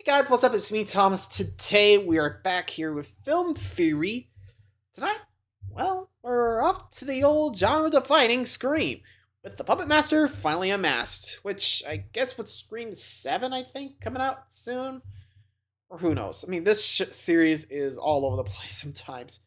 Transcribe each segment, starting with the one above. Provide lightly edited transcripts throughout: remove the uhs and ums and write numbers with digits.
Guys, what's up? It's me, Thomas. Today we are back here with Film Theory. Tonight, well, we're off to the old genre-defining Scream with the Puppet Master Finally Unmasked, which I guess with Scream 7, I think, coming out soon. Or who knows? I mean, this series is all over the place sometimes.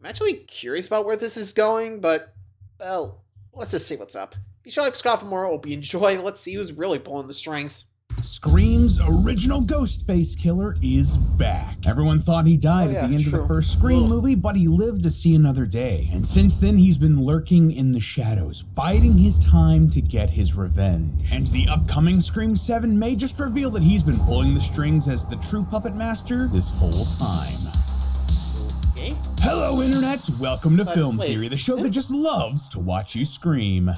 I'm actually curious about where this is going, but, well, let's just see what's up. Be sure to subscribe for more. Hope you enjoy. Let's see who's really pulling the strings. Scream's original Ghostface killer is back. Everyone thought he died at the end of the first Scream movie, but he lived to see another day. And since then, he's been lurking in the shadows, biding his time to get his revenge. And the upcoming Scream 7 may just reveal that he's been pulling the strings as the true puppet master this whole time. Okay. Hello, Internet! Welcome to Film Theory, the show that just loves to watch you scream.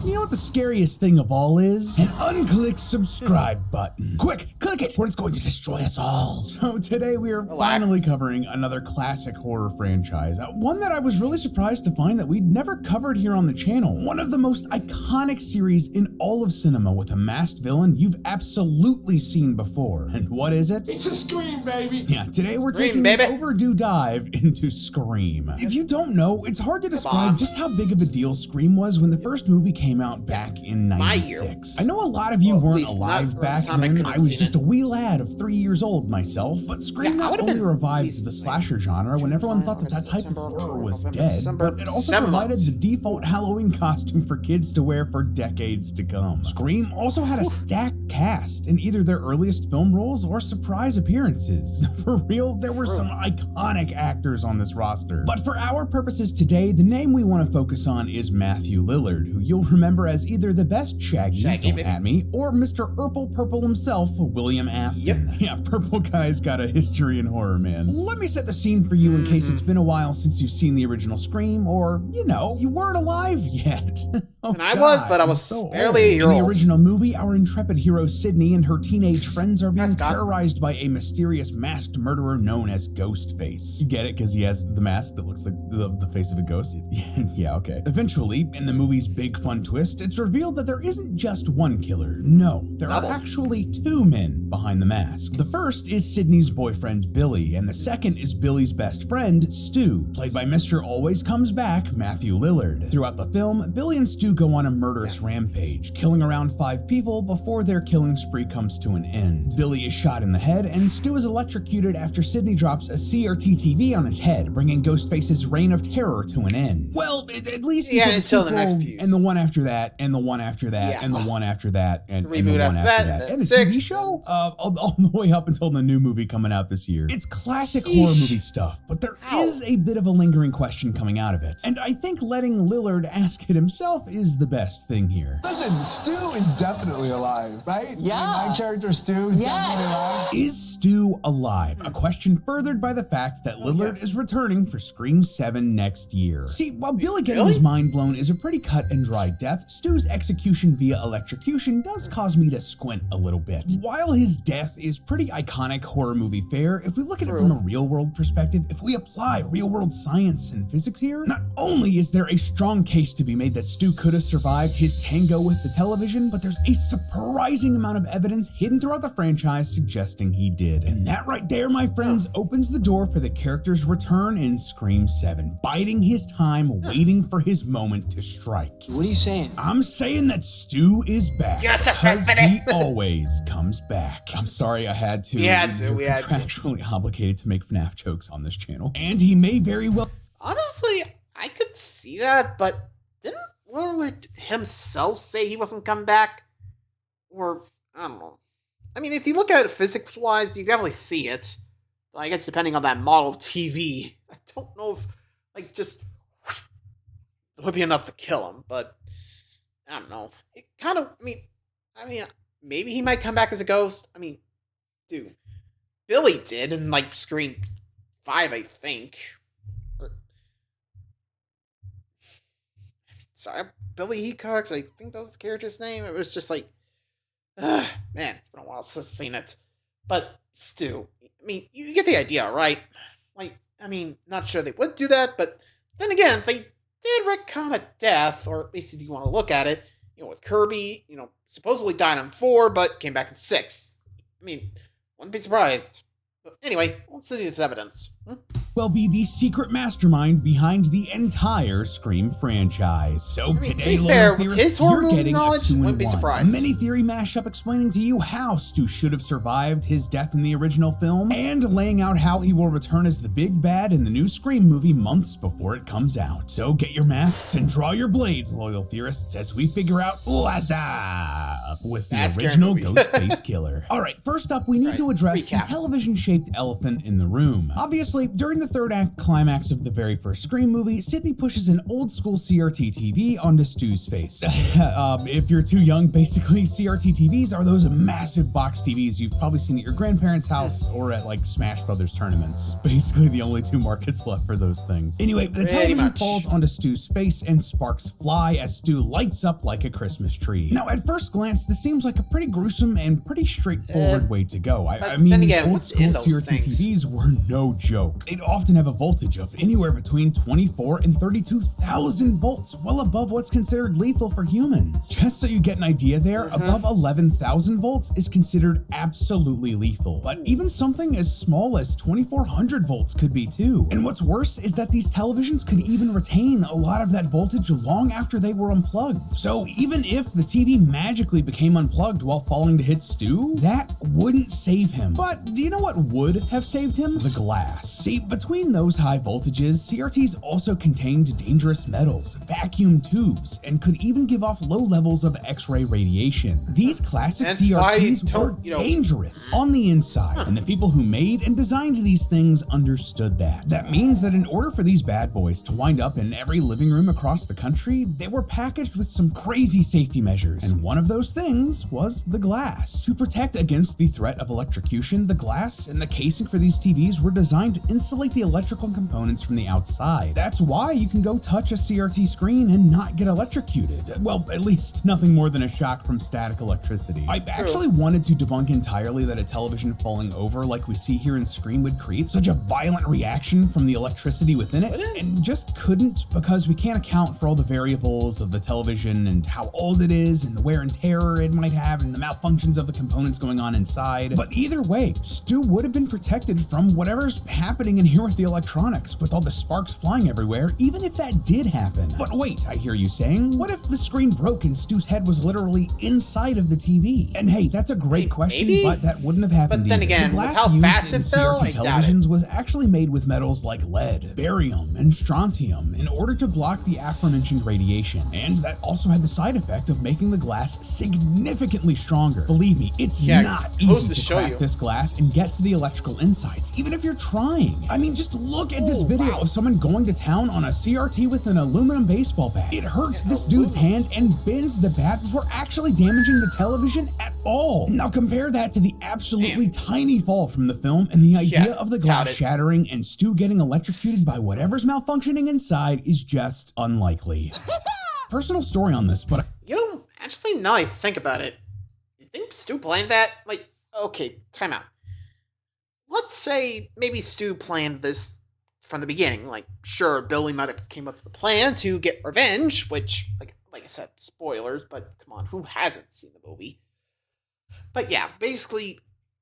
You know what the scariest thing of all is? An unclicked subscribe button. Quick, click it, or it's going to destroy us all. So today we are finally covering another classic horror franchise. One that I was really surprised to find that we'd never covered here on the channel. One of the most iconic series in all of cinema with a masked villain you've absolutely seen before. And what is it? It's a Scream, baby! Yeah, today we're taking an overdue dive into Scream. If you don't know, it's hard to describe just how big of a deal Scream was when the first movie came out back in '96. I know a lot of you weren't alive back then. I was just a wee lad of 3 years old myself, but Scream not only revived the slasher genre when everyone thought that type of horror was dead, but it also provided the default Halloween costume for kids to wear for decades to come. Scream also had a stacked cast in either their earliest film roles or surprise appearances. For real, there were some iconic actors on this roster. But for our purposes today, the name we want to focus on is Matthew Lillard, who you'll remember as either the best Shaggy, don't at me, or Mr. Purple himself, William Afton. Yeah, Purple Guy's got a history in horror, man. Let me set the scene for you in case it's been a while since you've seen the original Scream, or, you know, you weren't alive yet. And I was, but I was so barely a year old. In the original movie, our intrepid hero Sydney and her teenage friends are being terrorized by a mysterious masked murderer known as Ghostface. You get it? Because he has the mask that looks like the face of a ghost? Yeah, okay. Eventually, in the movie's big fun twist, it's revealed that there isn't just one killer. No, there are actually two men behind the mask. The first is Sydney's boyfriend, Billy, and the second is Billy's best friend, Stu, played by Mr. Always Comes Back, Matthew Lillard. Throughout the film, Billy and Stu go on a murderous rampage, killing around 5 people before their killing spree comes to an end. Billy is shot in the head, and Stu is electrocuted after Sydney drops a CRT TV on his head, bringing Ghostface's reign of terror to an end. Well, at least until the next few. And the one after that, and the one after that, and the one after that, and the one after that. And the TV show, all the way up until the new movie coming out this year. It's classic horror movie stuff, but there is a bit of a lingering question coming out of it. And I think letting Lillard ask it himself is the best thing here. Listen, Stu is definitely alive, right? Yeah. My character Stu is definitely alive. Is Stu alive? A question furthered by the fact that Lillard is returning for Scream 7 next year. See, while Billy getting his mind blown is a pretty cut and dry death, Stu's execution via electrocution does cause me to squint a little bit. While his death is pretty iconic horror movie fare, if we look at it from a real world perspective, if we apply real world science and physics here, not only is there a strong case to be made that Stu could have survived his tango with the television, but there's a surprising amount of evidence hidden throughout the franchise suggesting he did. And that right there, my friends, opens the door for the character's return in Scream 7, biding his time, waiting for his moment to strike. What are you saying? I'm saying that Stu is back. Yes, because he always comes back. I'm sorry I had to. We had to. Contractually obligated to make FNAF jokes on this channel. And he may very well. Honestly, I could see that, but didn't Lillard himself say he wasn't coming back? Or, I don't know. I mean, if you look at it physics-wise, you definitely see it. I guess depending on that model of TV, I don't know if, like, just would be enough to kill him, but I don't know. It kind of, I mean, maybe he might come back as a ghost. I mean, dude, Billy did in, like, Scream 5, I think. Sorry, Billy Hecox, I think that was the character's name. It was just like, man, it's been a while since I've seen it. But Stu, I mean, you get the idea, right? Like, I mean, not sure they would do that, but then again, they did retcon a death, or at least if you want to look at it, you know, with Kirby, you know, supposedly died in 4, but came back in 6. I mean, Wouldn't be surprised. But anyway, let's see this evidence. Will be the secret mastermind behind the entire Scream franchise. So today, loyal theorists, you're getting a 2-in-1. A mini-theory mashup explaining to you how Stu should have survived his death in the original film, and laying out how he will return as the big bad in the new Scream movie months before it comes out. So get your masks and draw your blades, loyal theorists, as we figure out what's up with the original Ghostface killer. Alright, first up, we need to address the television-shaped elephant in the room. Obviously, during the third act climax of the very first Scream movie, Sidney pushes an old school CRT TV onto Stu's face. If you're too young, basically CRT TVs are those massive box TVs you've probably seen at your grandparents' house or at like Smash Brothers tournaments. It's basically the only two markets left for those things. Anyway, the television falls onto Stu's face and sparks fly as Stu lights up like a Christmas tree. Now, at first glance, this seems like a pretty gruesome and pretty straightforward way to go. I mean, these old school CRT TVs were no joke. They'd often have a voltage of anywhere between 24 and 32,000 volts, well above what's considered lethal for humans. Just so you get an idea there, above 11,000 volts is considered absolutely lethal. But even something as small as 2,400 volts could be too. And what's worse is that these televisions could even retain a lot of that voltage long after they were unplugged. So even if the TV magically became unplugged while falling to hit Stu, that wouldn't save him. But do you know what would have saved him? The glass. See, between those high voltages, CRTs also contained dangerous metals, vacuum tubes, and could even give off low levels of X-ray radiation. These classic CRTs were dangerous on the inside, and the people who made and designed these things understood that. That means that in order for these bad boys to wind up in every living room across the country, they were packaged with some crazy safety measures, and one of those things was the glass. To protect against the threat of electrocution, the glass and the casing for these TVs were designed to insulate the electrical components from the outside. That's why you can go touch a CRT screen and not get electrocuted. Well, at least nothing more than a shock from static electricity. I actually wanted to debunk entirely that a television falling over like we see here in Scream would create such a violent reaction from the electricity within it, and just couldn't, because we can't account for all the variables of the television and how old it is and the wear and tear it might have and the malfunctions of the components going on inside. But either way, Stu would have been protected from whatever's happening in here with the electronics, with all the sparks flying everywhere, even if that did happen. But wait, I hear you saying, what if the screen broke and Stu's head was literally inside of the TV? And hey, that's a great question, but that wouldn't have happened. But then again, the glass with how used fast in it fell, CRT televisions was actually made with metals like lead, barium, and strontium in order to block the aforementioned radiation. And that also had the side effect of making the glass significantly stronger. Believe me, it's not easy to crack this glass and get to the electrical insides, even if you're trying. I mean, just look at this video of someone going to town on a CRT with an aluminum baseball bat. It hurts this dude's hand and bends the bat before actually damaging the television at all. Now compare that to the absolutely tiny fall from the film, and the idea of the glass shattering and Stu getting electrocuted by whatever's malfunctioning inside is just unlikely. Personal story on this, but you know, actually, now I think about it, you think Stu planned that? Like, okay, time out. Let's say maybe Stu planned this from the beginning. Like, sure, Billy might have came up with a plan to get revenge, which, like I said, spoilers, but come on, who hasn't seen the movie? But yeah, basically,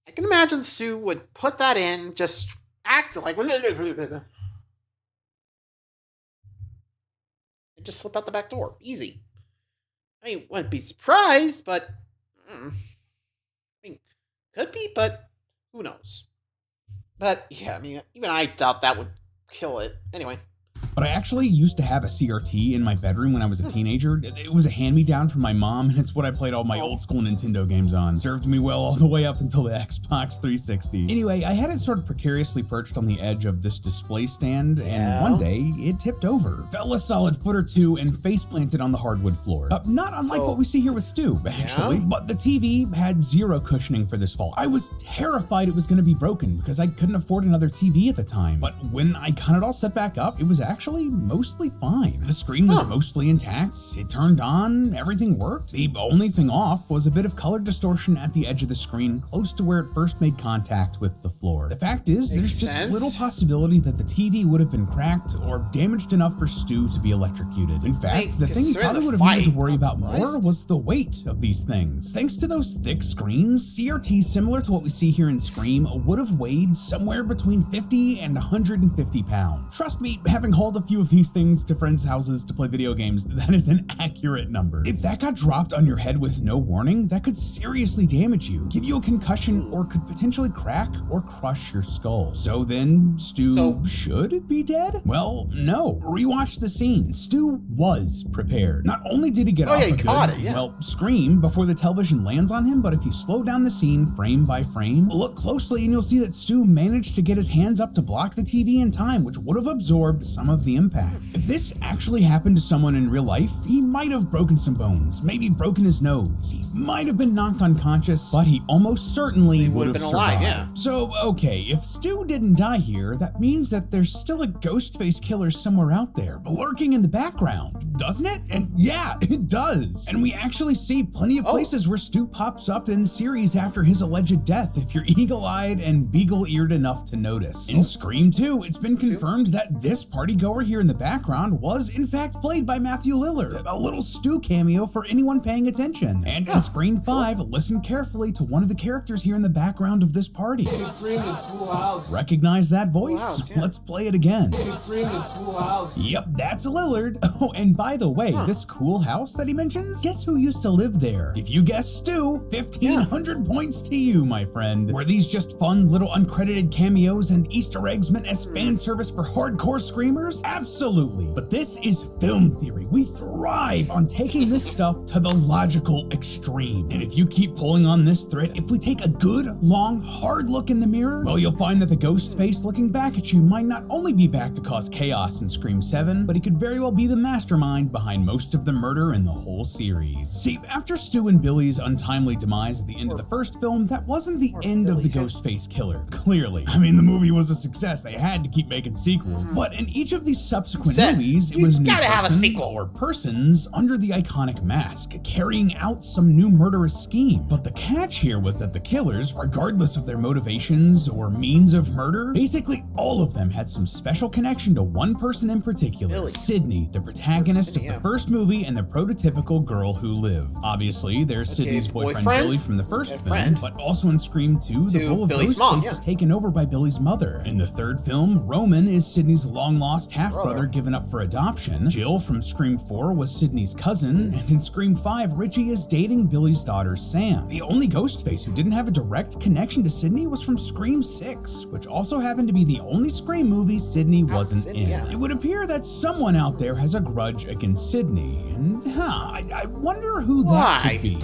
I can imagine Stu would put that in, just act like, and just slip out the back door. Easy. I mean, wouldn't be surprised, but I mean, could be, but who knows? But yeah, I mean, even I doubt that would kill it. Anyway. But I actually used to have a CRT in my bedroom when I was a teenager. It was a hand-me-down from my mom, and it's what I played all my old-school Nintendo games on. Served me well all the way up until the Xbox 360. Anyway, I had it sort of precariously perched on the edge of this display stand, and one day, it tipped over, fell a solid foot or two, and face-planted on the hardwood floor. Not unlike what we see here with Stu, actually. But the TV had zero cushioning for this fall. I was terrified it was going to be broken, because I couldn't afford another TV at the time. But when I got it all set back up, it was actually actually mostly fine. The screen was mostly intact, it turned on, everything worked. The only thing off was a bit of color distortion at the edge of the screen, close to where it first made contact with the floor. The fact is, there's just little possibility that the TV would have been cracked or damaged enough for Stu to be electrocuted. In fact, the thing he probably would have needed to worry about more was the weight of these things. Thanks to those thick screens, CRTs similar to what we see here in Scream would have weighed somewhere between 50 and 150 pounds. Trust me, having hauled a few of these things to friends' houses to play video games, that is an accurate number. If that got dropped on your head with no warning, that could seriously damage you, give you a concussion, or could potentially crack or crush your skull. So then, Stu should be dead? Well, no. Rewatch the scene. Stu was prepared. Not only did he get off a good, scream before the television lands on him, but if you slow down the scene frame by frame, look closely and you'll see that Stu managed to get his hands up to block the TV in time, which would have absorbed some of the impact. If this actually happened to someone in real life, he might have broken some bones, maybe broken his nose, he might have been knocked unconscious, but he almost certainly would have been alive. So, okay, if Stu didn't die here, that means that there's still a Ghostface killer somewhere out there, lurking in the background, doesn't it? And yeah, it does. And we actually see plenty of places where Stu pops up in the series after his alleged death, if you're eagle-eyed and beagle-eared enough to notice. In Scream 2, it's been confirmed that this partygoer here in the background was in fact played by Matthew Lillard, a little Stu cameo for anyone paying attention. And in Scream 5, listen carefully to one of the characters here in the background of this party. Recognize that voice? Let's play it again. Yep, that's Lillard. Oh, and by the way, this cool house that he mentions, guess who used to live there? If you guess Stu, 1,500 points to you, my friend. Were these just fun little uncredited cameos and Easter eggs meant as fan service for hardcore screamers? Absolutely. But this is film theory. We thrive on taking this stuff to the logical extreme. And if you keep pulling on this thread, if we take a good, long, hard look in the mirror, well, you'll find that the ghost face looking back at you might not only be back to cause chaos in Scream 7, but he could very well be the mastermind behind most of the murder in the whole series. See, after Stu and Billy's untimely demise at the end of the first film, that wasn't the end of the Ghostface killer, clearly. I mean, the movie was a success. They had to keep making sequels. But in each of these subsequent movies, it was new person or persons under the iconic mask, carrying out some new murderous scheme. But the catch here was that the killers, regardless of their motivations or means of murder, basically all of them had some special connection to one person in particular, Sydney, the protagonist of the first movie and the prototypical girl who lived. Obviously, there's Sydney's boyfriend Billy from the first film, but also in Scream 2, the role of Ghostface is taken over by Billy's mother. In the third film, Roman is Sydney's long-lost half-brother given up for adoption. Jill from Scream 4 was Sydney's cousin, and in Scream 5, Richie is dating Billy's daughter Sam. The only Ghostface who didn't have a direct connection to Sydney was from Scream 6, which also happened to be the only Scream movie Sydney wasn't in. It would appear that someone out there has a grudge against Sydney, and I wonder who that could be.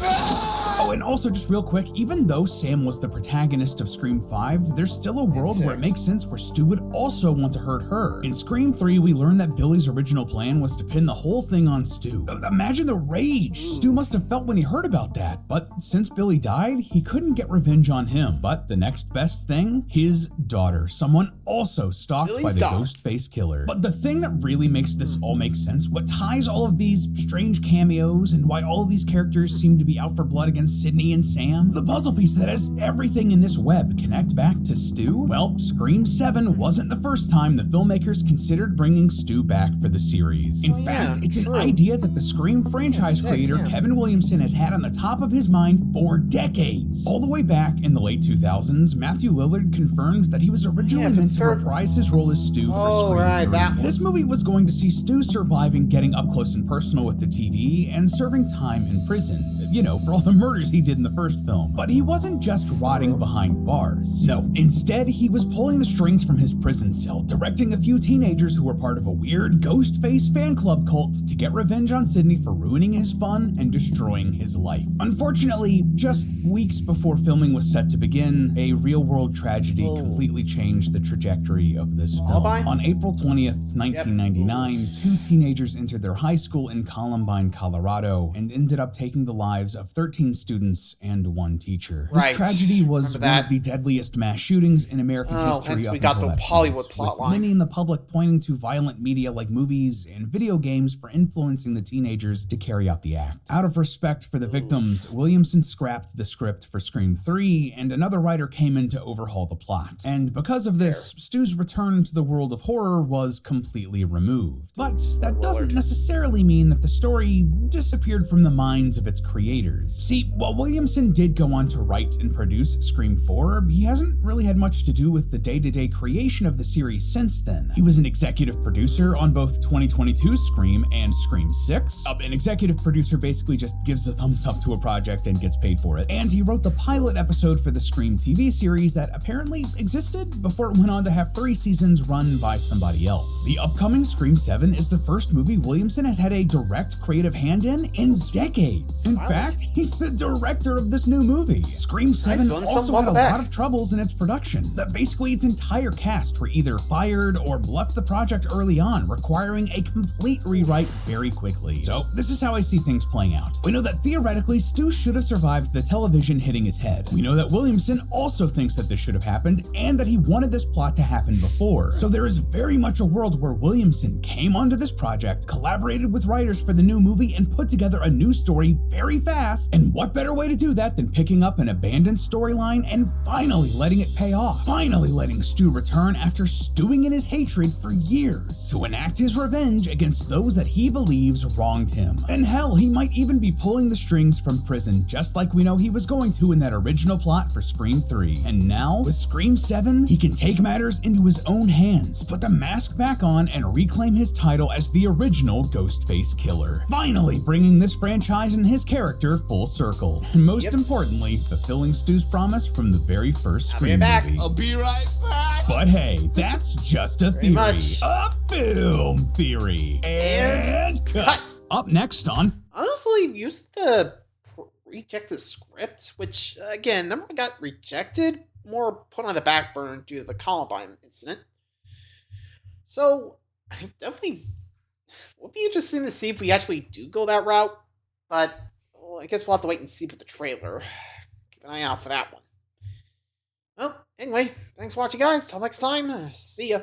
Oh, and also just real quick, even though Sam was the protagonist of Scream 5, there's still a world where it makes sense where Stu would also want to hurt her. In Scream 3, we learned that Billy's original plan was to pin the whole thing on Stu. Imagine the rage Stu must have felt when he heard about that. But since Billy died, he couldn't get revenge on him. But the next best thing, his daughter, someone also stalked by the Ghostface killer. But the thing that really makes this all make sense, what ties all of these strange cameos and why all of these characters seem to be out for blood against Sydney and Sam, the puzzle piece that has everything in this web connect back to Stu? Well, Scream 7 wasn't the first time the filmmakers considered bringing Stu back for the series. In fact, it's an idea that the Scream franchise creator Kevin Williamson has had on the top of his mind for decades. All the way back in the late 2000s, Matthew Lillard confirmed that he was originally meant to reprise his role as Stu for Scream 3. This movie was going to see Stu surviving getting up close and personal with the TV and serving time in prison, you know, for all the murders he did in the first film. But he wasn't just rotting behind bars. No, instead he was pulling the strings from his prison cell, directing a few teenagers who were part of a weird Ghostface fan club cult to get revenge on Sydney for ruining his fun and destroying his life. Unfortunately, just weeks before filming was set to begin, a real-world tragedy completely changed the trajectory of this film. On April 20th, 1999, two teenagers entered their high school in Columbine, Colorado, and ended up taking the lives lives of 13 students and 1 teacher. Right. This tragedy was Remember one that? of the deadliest mass shootings in American history. Hence up we got until the that Hollywood point, plotline. with many in the public pointing to violent media like movies and video games for influencing the teenagers to carry out the act. Out of respect for the victims, Williamson scrapped the script for Scream 3, and another writer came in to overhaul the plot. And because of this, Stu's return to the world of horror was completely removed. But that doesn't necessarily mean that the story disappeared from the minds of its creators. See, while Williamson did go on to write and produce Scream 4, he hasn't really had much to do with the day-to-day creation of the series since then. He was an executive producer on both 2022's Scream and Scream 6. An executive producer basically just gives a thumbs up to a project and gets paid for it. And he wrote the pilot episode for the Scream TV series that apparently existed before it went on to have 3 seasons run by somebody else. The upcoming Scream 7 is the first movie Williamson has had a direct creative hand in decades. In fact, he's the director of this new movie. Scream 7 also had a lot of troubles in its production. Basically, its entire cast were either fired or left the project early on, requiring a complete rewrite very quickly. So this is how I see things playing out. We know that theoretically, Stu should have survived the television hitting his head. We know that Williamson also thinks that this should have happened and that he wanted this plot to happen before. So there is very much a world where Williamson came onto this project, collaborated with writers for the new movie, and put together a new story very fast. And what better way to do that than picking up an abandoned storyline and finally letting it pay off? Finally letting Stu return after stewing in his hatred for years to enact his revenge against those that he believes wronged him. And hell, he might even be pulling the strings from prison, just like we know he was going to in that original plot for Scream 3. And now, with Scream 7, he can take matters into his own hands, put the mask back on, and reclaim his title as the original Ghostface Killer. Finally bringing this franchise and his character full circle. And most importantly, fulfilling Stu's promise from the very first Scream movie. I'll be right back. But hey, that's just a theory. A film theory. And cut. Up next on... Honestly, using the rejected script, which, again, never got rejected, more put on the back burner due to the Columbine incident. So, I definitely would be interesting to see if we actually do go that route, but well, I guess we'll have to wait and see for the trailer. Keep an eye out for that one. Well, anyway, thanks for watching, guys. Till next time, see ya.